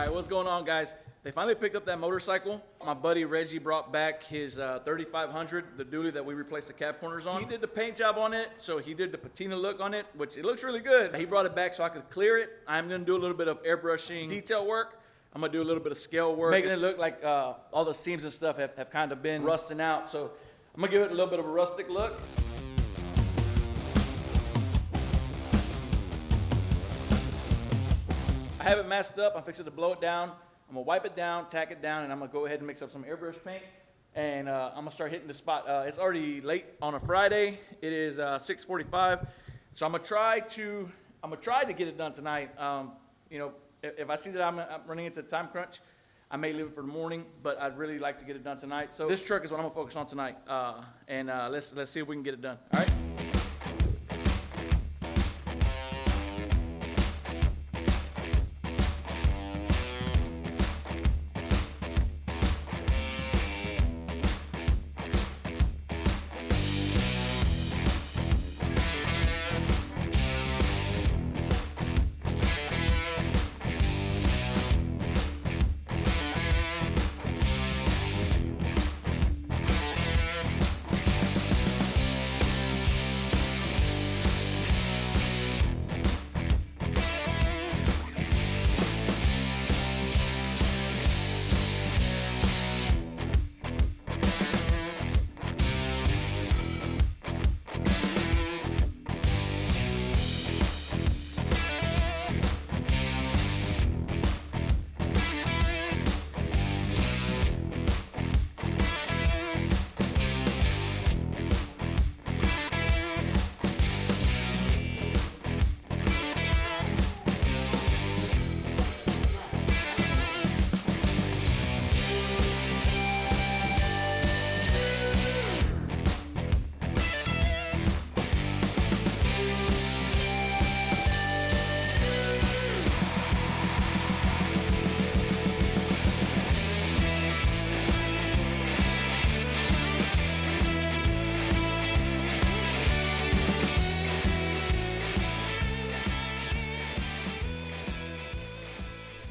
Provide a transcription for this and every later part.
right, what's going on, guys? They finally picked up that motorcycle. My buddy Reggie brought back his 3500, the dually that we replaced the cab corners on. He did the paint job on it, so he did the patina look on it, which it looks really good. He brought it back so I could clear it. I'm gonna do a little bit of airbrushing detail work. I'm gonna do a little bit of scale work, making it look like all the seams and stuff have kind of been rusting out. So I'm gonna give it a little bit of a rustic look. I have it masked up. I'm fixing to blow it down. I'm gonna wipe it down, tack it down, and I'm gonna go ahead and mix up some airbrush paint. And I'm gonna start hitting the spot. It's already late on a Friday. It is 6:45, so I'm gonna try to get it done tonight. You know, if I see that I'm running into a time crunch, I may leave it for the morning, but I'd really like to get it done tonight. So this truck is what I'm gonna focus on tonight, and let's see if we can get it done. All right.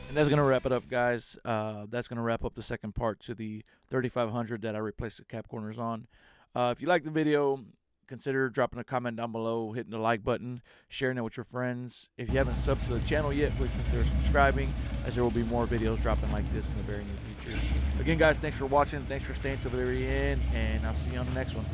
And that's going to wrap it up, guys. That's going to wrap up the second part to the 3500 that I replaced the cap corners on. If you like the video, consider dropping a comment down below, hitting the like button, sharing it with your friends. If you haven't subbed to the channel yet, please consider subscribing, as there will be more videos dropping like this in the very near future. Again, guys, thanks for watching. Thanks for staying till the very end, and I'll see you on the next one.